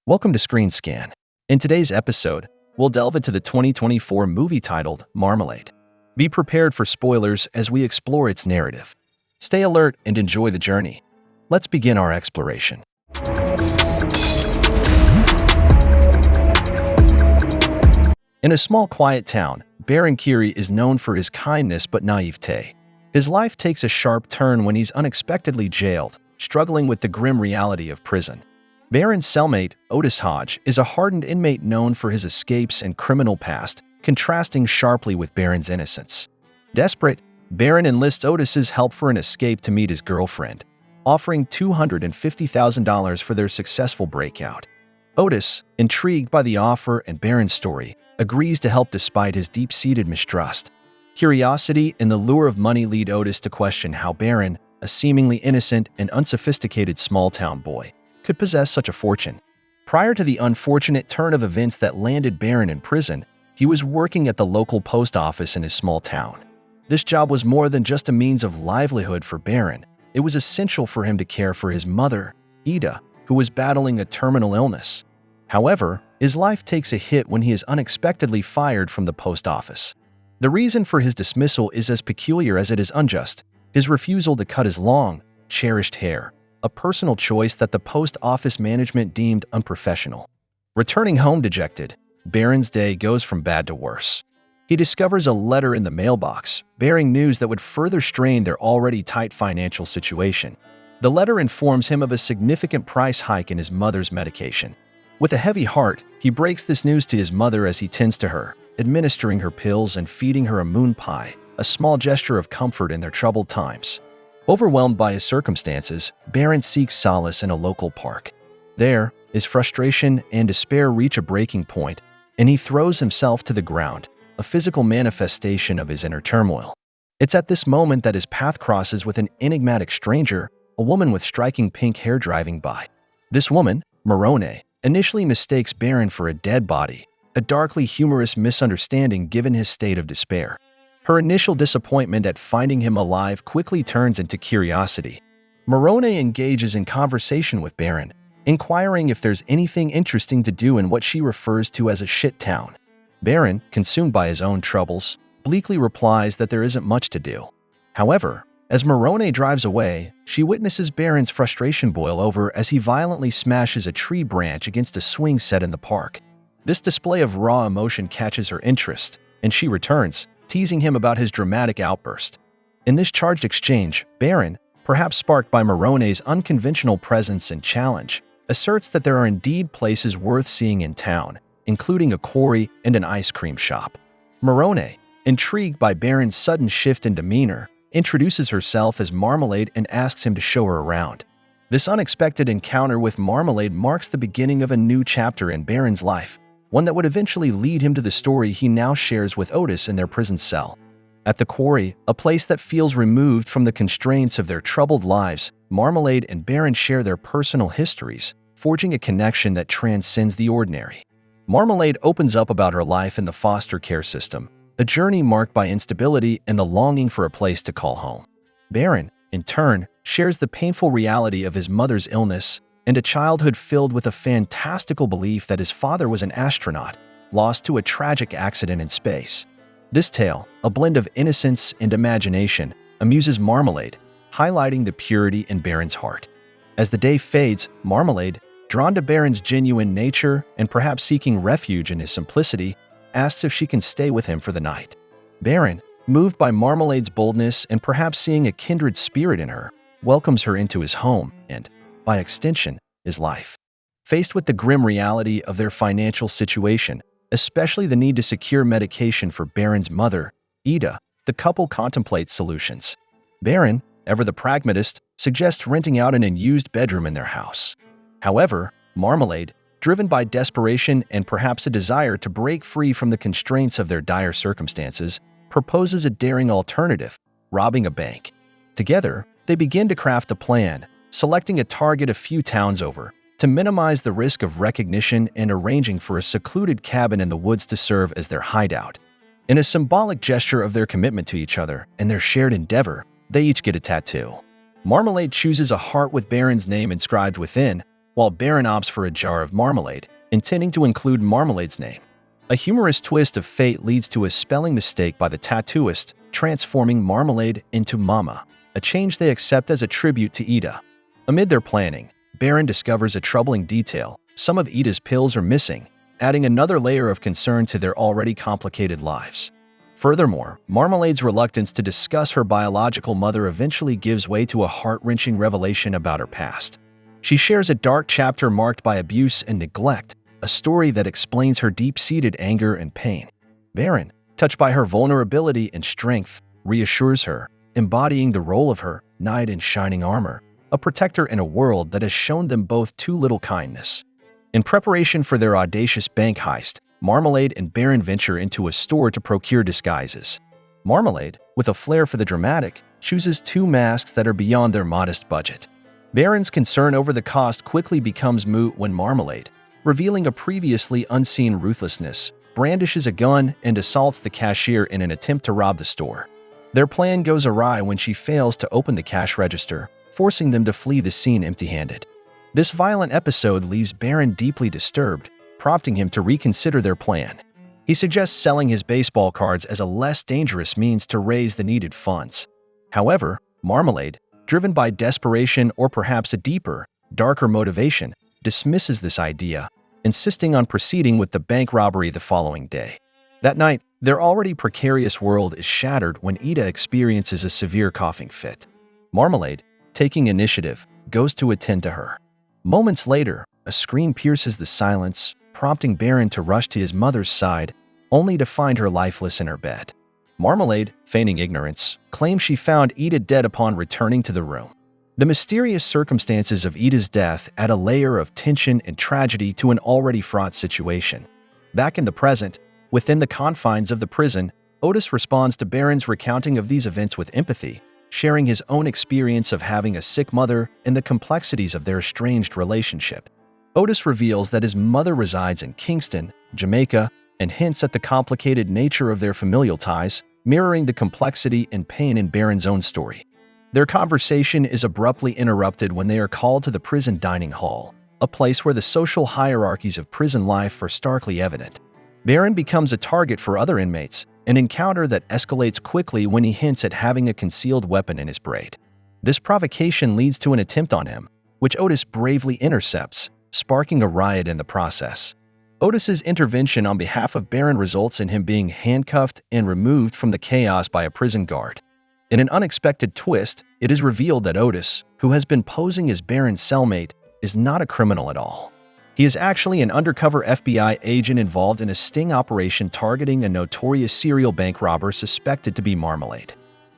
Welcome to Screen Scan. In today's episode, we'll delve into the 2024 movie titled Marmalade. Be prepared for spoilers as we explore its narrative. Stay alert and enjoy the journey. Let's begin our exploration. In a small, quiet town, Baron Kiri is known for his kindness but naivete. His life takes a sharp turn when he's unexpectedly jailed, struggling with the grim reality of prison. Baron's cellmate, Otis Hodge, is a hardened inmate known for his escapes and criminal past, contrasting sharply with Baron's innocence. Desperate, Baron enlists Otis's help for an escape to meet his girlfriend, offering $250,000 for their successful breakout. Otis, intrigued by the offer and Baron's story, agrees to help despite his deep-seated mistrust. Curiosity and the lure of money lead Otis to question how Baron, a seemingly innocent and unsophisticated small-town boy, could possess such a fortune. Prior to the unfortunate turn of events that landed Baron in prison, he was working at the local post office in his small town. This job was more than just a means of livelihood for Baron. It was essential for him to care for his mother, Ida, who was battling a terminal illness. However, his life takes a hit when he is unexpectedly fired from the post office. The reason for his dismissal is as peculiar as it is unjust: his refusal to cut his long, cherished hair, a personal choice that the post office management deemed unprofessional. Returning home dejected, Baron's day goes from bad to worse. He discovers a letter in the mailbox, bearing news that would further strain their already tight financial situation. The letter informs him of a significant price hike in his mother's medication. With a heavy heart, he breaks this news to his mother as he tends to her, administering her pills and feeding her a moon pie, a small gesture of comfort in their troubled times. Overwhelmed by his circumstances, Baron seeks solace in a local park. There, his frustration and despair reach a breaking point, and he throws himself to the ground, a physical manifestation of his inner turmoil. It's at this moment that his path crosses with an enigmatic stranger, a woman with striking pink hair driving by. This woman, Morone, initially mistakes Baron for a dead body, a darkly humorous misunderstanding given his state of despair. Her initial disappointment at finding him alive quickly turns into curiosity. Morone engages in conversation with Baron, inquiring if there's anything interesting to do in what she refers to as a shit town. Baron, consumed by his own troubles, bleakly replies that there isn't much to do. However, as Morone drives away, she witnesses Baron's frustration boil over as he violently smashes a tree branch against a swing set in the park. This display of raw emotion catches her interest, and she returns, teasing him about his dramatic outburst. In this charged exchange, Baron, perhaps sparked by Morone's unconventional presence and challenge, asserts that there are indeed places worth seeing in town, including a quarry and an ice cream shop. Morone, intrigued by Baron's sudden shift in demeanor, introduces herself as Marmalade and asks him to show her around. This unexpected encounter with Marmalade marks the beginning of a new chapter in Baron's life, one that would eventually lead him to the story he now shares with Otis in their prison cell. At the quarry, a place that feels removed from the constraints of their troubled lives, Marmalade and Baron share their personal histories, forging a connection that transcends the ordinary. Marmalade opens up about her life in the foster care system, a journey marked by instability and the longing for a place to call home. Baron, in turn, shares the painful reality of his mother's illness and a childhood filled with a fantastical belief that his father was an astronaut, lost to a tragic accident in space. This tale, a blend of innocence and imagination, amuses Marmalade, highlighting the purity in Baron's heart. As the day fades, Marmalade, drawn to Baron's genuine nature and perhaps seeking refuge in his simplicity, asks if she can stay with him for the night. Baron, moved by Marmalade's boldness and perhaps seeing a kindred spirit in her, welcomes her into his home and, by extension, his life. Faced with the grim reality of their financial situation, especially the need to secure medication for Baron's mother, Ida, the couple contemplates solutions. Baron, ever the pragmatist, suggests renting out an unused bedroom in their house. However, Marmalade, driven by desperation and perhaps a desire to break free from the constraints of their dire circumstances, proposes a daring alternative: robbing a bank. Together, they begin to craft a plan, selecting a target a few towns over, to minimize the risk of recognition and arranging for a secluded cabin in the woods to serve as their hideout. In a symbolic gesture of their commitment to each other and their shared endeavor, they each get a tattoo. Marmalade chooses a heart with Baron's name inscribed within, while Baron opts for a jar of marmalade, intending to include Marmalade's name. A humorous twist of fate leads to a spelling mistake by the tattooist, transforming Marmalade into Mama, a change they accept as a tribute to Ida. Amid their planning, Baron discovers a troubling detail: some of Ida's pills are missing, adding another layer of concern to their already complicated lives. Furthermore, Marmalade's reluctance to discuss her biological mother eventually gives way to a heart-wrenching revelation about her past. She shares a dark chapter marked by abuse and neglect, a story that explains her deep-seated anger and pain. Baron, touched by her vulnerability and strength, reassures her, embodying the role of her knight in shining armor, a protector in a world that has shown them both too little kindness. In preparation for their audacious bank heist, Marmalade and Baron venture into a store to procure disguises. Marmalade, with a flair for the dramatic, chooses two masks that are beyond their modest budget. Baron's concern over the cost quickly becomes moot when Marmalade, revealing a previously unseen ruthlessness, brandishes a gun and assaults the cashier in an attempt to rob the store. Their plan goes awry when she fails to open the cash register, forcing them to flee the scene empty-handed. This violent episode leaves Baron deeply disturbed, prompting him to reconsider their plan. He suggests selling his baseball cards as a less dangerous means to raise the needed funds. However, Marmalade, driven by desperation or perhaps a deeper, darker motivation, dismisses this idea, insisting on proceeding with the bank robbery the following day. That night, their already precarious world is shattered when Ida experiences a severe coughing fit. Marmalade, taking initiative, goes to attend to her. Moments later, a scream pierces the silence, prompting Baron to rush to his mother's side, only to find her lifeless in her bed. Marmalade, feigning ignorance, claims she found Ida dead upon returning to the room. The mysterious circumstances of Ida's death add a layer of tension and tragedy to an already fraught situation. Back in the present, within the confines of the prison, Otis responds to Baron's recounting of these events with empathy, sharing his own experience of having a sick mother and the complexities of their estranged relationship. Otis reveals that his mother resides in Kingston, Jamaica, and hints at the complicated nature of their familial ties, mirroring the complexity and pain in Baron's own story. Their conversation is abruptly interrupted when they are called to the prison dining hall, a place where the social hierarchies of prison life are starkly evident. Baron becomes a target for other inmates, an encounter that escalates quickly when he hints at having a concealed weapon in his braid. This provocation leads to an attempt on him, which Otis bravely intercepts, sparking a riot in the process. Otis's intervention on behalf of Baron results in him being handcuffed and removed from the chaos by a prison guard. In an unexpected twist, it is revealed that Otis, who has been posing as Baron's cellmate, is not a criminal at all. He is actually an undercover FBI agent involved in a sting operation targeting a notorious serial bank robber suspected to be Marmalade.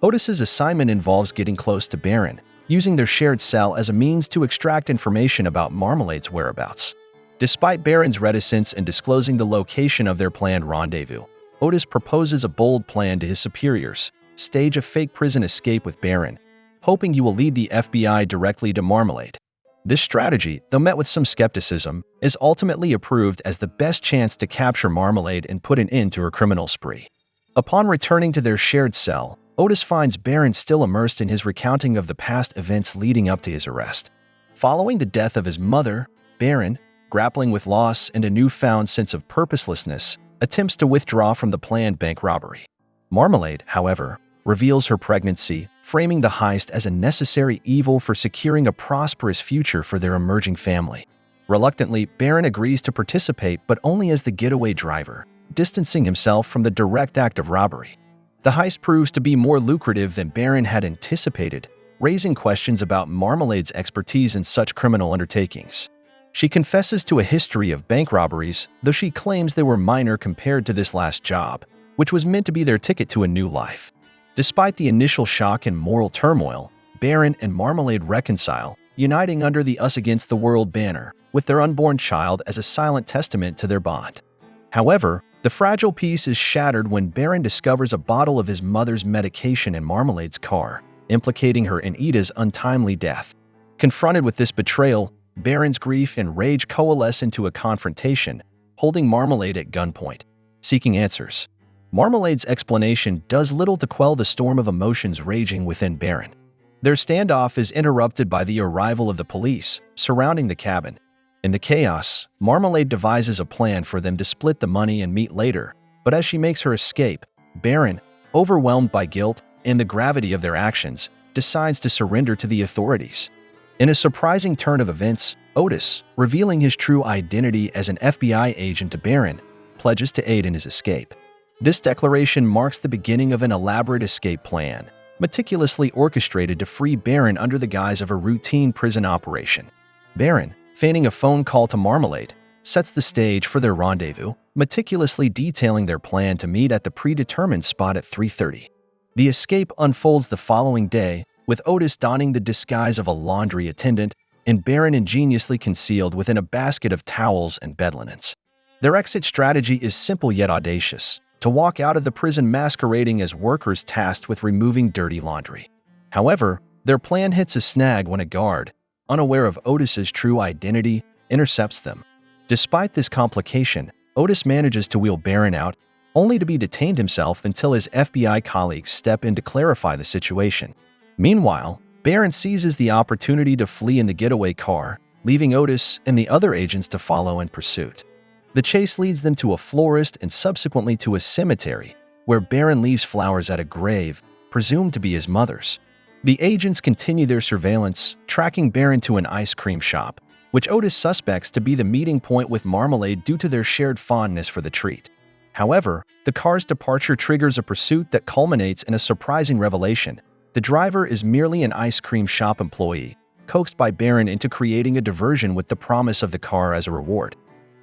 Otis's assignment involves getting close to Baron, using their shared cell as a means to extract information about Marmalade's whereabouts. Despite Baron's reticence in disclosing the location of their planned rendezvous, Otis proposes a bold plan to his superiors: stage a fake prison escape with Baron, hoping he will lead the FBI directly to Marmalade. This strategy, though met with some skepticism, is ultimately approved as the best chance to capture Marmalade and put an end to her criminal spree. Upon returning to their shared cell, Otis finds Baron still immersed in his recounting of the past events leading up to his arrest. Following the death of his mother, Baron, grappling with loss and a newfound sense of purposelessness, attempts to withdraw from the planned bank robbery. Marmalade, however, reveals her pregnancy, framing the heist as a necessary evil for securing a prosperous future for their emerging family. Reluctantly, Baron agrees to participate, but only as the getaway driver, distancing himself from the direct act of robbery. The heist proves to be more lucrative than Baron had anticipated, raising questions about Marmalade's expertise in such criminal undertakings. She confesses to a history of bank robberies, though she claims they were minor compared to this last job, which was meant to be their ticket to a new life. Despite the initial shock and moral turmoil, Baron and Marmalade reconcile, uniting under the Us Against the World banner, with their unborn child as a silent testament to their bond. However, the fragile peace is shattered when Baron discovers a bottle of his mother's medication in Marmalade's car, implicating her in Ida's untimely death. Confronted with this betrayal, Baron's grief and rage coalesce into a confrontation, holding Marmalade at gunpoint, seeking answers. Marmalade's explanation does little to quell the storm of emotions raging within Baron. Their standoff is interrupted by the arrival of the police, surrounding the cabin, In the chaos, Marmalade devises a plan for them to split the money and meet later, but as she makes her escape, Baron, overwhelmed by guilt and the gravity of their actions, decides to surrender to the authorities. In a surprising turn of events, Otis, revealing his true identity as an FBI agent to Baron, pledges to aid in his escape. This declaration marks the beginning of an elaborate escape plan, meticulously orchestrated to free Baron under the guise of a routine prison operation. Baron, feigning a phone call to Marmalade, sets the stage for their rendezvous, meticulously detailing their plan to meet at the predetermined spot at 3:30. The escape unfolds the following day, with Otis donning the disguise of a laundry attendant and Baron ingeniously concealed within a basket of towels and bed linens. Their exit strategy is simple yet audacious: to walk out of the prison masquerading as workers tasked with removing dirty laundry. However, their plan hits a snag when a guard, unaware of Otis's true identity, intercepts them. Despite this complication, Otis manages to wheel Baron out, only to be detained himself until his FBI colleagues step in to clarify the situation. Meanwhile, Baron seizes the opportunity to flee in the getaway car, leaving Otis and the other agents to follow in pursuit. The chase leads them to a florist and subsequently to a cemetery, where Baron leaves flowers at a grave, presumed to be his mother's. The agents continue their surveillance, tracking Baron to an ice cream shop, which Otis suspects to be the meeting point with Marmalade due to their shared fondness for the treat. However, the car's departure triggers a pursuit that culminates in a surprising revelation. The driver is merely an ice cream shop employee, coaxed by Baron into creating a diversion with the promise of the car as a reward.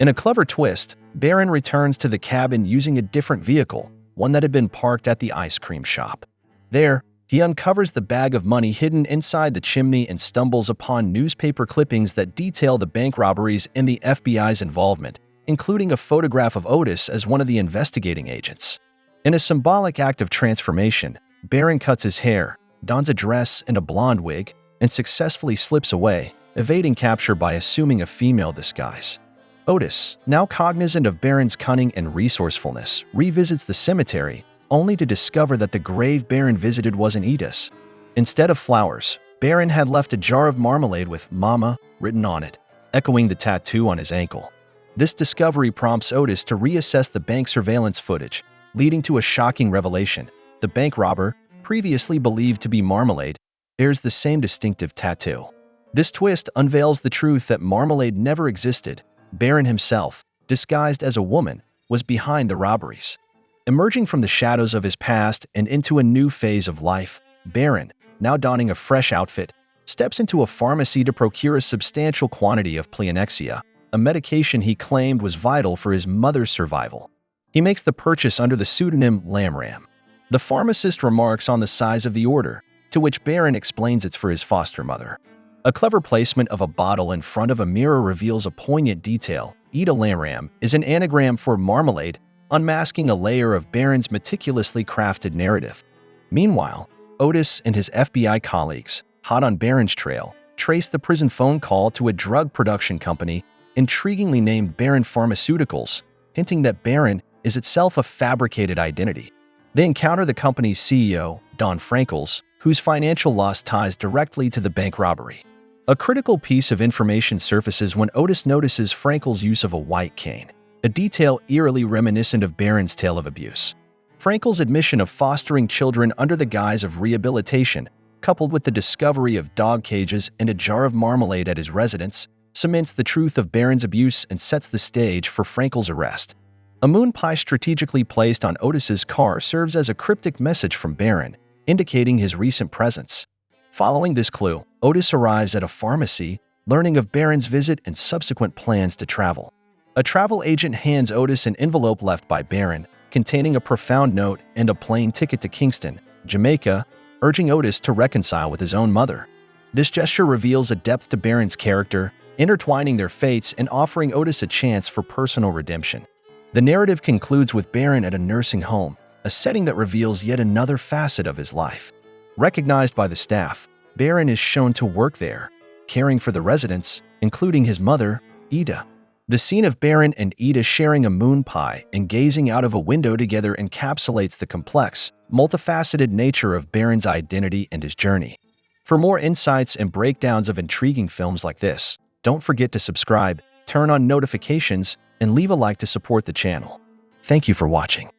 In a clever twist, Baron returns to the cabin using a different vehicle, one that had been parked at the ice cream shop. There, he uncovers the bag of money hidden inside the chimney and stumbles upon newspaper clippings that detail the bank robberies and the FBI's involvement, including a photograph of Otis as one of the investigating agents. In a symbolic act of transformation, Baron cuts his hair, dons a dress and a blonde wig, and successfully slips away, evading capture by assuming a female disguise. Otis, now cognizant of Baron's cunning and resourcefulness, revisits the cemetery, only to discover that the grave Baron visited wasn't Edith's. Instead of flowers, Baron had left a jar of marmalade with "Mama" written on it, echoing the tattoo on his ankle. This discovery prompts Otis to reassess the bank surveillance footage, leading to a shocking revelation. The bank robber, previously believed to be Marmalade, bears the same distinctive tattoo. This twist unveils the truth that Marmalade never existed. Baron himself, disguised as a woman, was behind the robberies. Emerging from the shadows of his past and into a new phase of life, Baron, now donning a fresh outfit, steps into a pharmacy to procure a substantial quantity of Pleonexia, a medication he claimed was vital for his mother's survival. He makes the purchase under the pseudonym Lamram. The pharmacist remarks on the size of the order, to which Baron explains it's for his foster mother. A clever placement of a bottle in front of a mirror reveals a poignant detail. Ida Lamram is an anagram for Marmalade, unmasking a layer of Baron's meticulously crafted narrative. Meanwhile, Otis and his FBI colleagues, hot on Baron's trail, trace the prison phone call to a drug production company, intriguingly named Baron Pharmaceuticals, hinting that Baron is itself a fabricated identity. They encounter the company's CEO, Don Frankels, whose financial loss ties directly to the bank robbery. A critical piece of information surfaces when Otis notices Frankels' use of a white cane, a detail eerily reminiscent of Baron's tale of abuse. Frankels' admission of fostering children under the guise of rehabilitation, coupled with the discovery of dog cages and a jar of marmalade at his residence, cements the truth of Baron's abuse and sets the stage for Frankels' arrest. A moon pie strategically placed on Otis's car serves as a cryptic message from Baron, indicating his recent presence. Following this clue, Otis arrives at a pharmacy, learning of Baron's visit and subsequent plans to travel. A travel agent hands Otis an envelope left by Baron, containing a profound note and a plane ticket to Kingston, Jamaica, urging Otis to reconcile with his own mother. This gesture reveals a depth to Baron's character, intertwining their fates and offering Otis a chance for personal redemption. The narrative concludes with Baron at a nursing home, a setting that reveals yet another facet of his life. Recognized by the staff, Baron is shown to work there, caring for the residents, including his mother, Ida. The scene of Baron and Ida sharing a moon pie and gazing out of a window together encapsulates the complex, multifaceted nature of Baron's identity and his journey. For more insights and breakdowns of intriguing films like this, don't forget to subscribe turn on notifications, and leave a like to support the channel. Thank you for watching.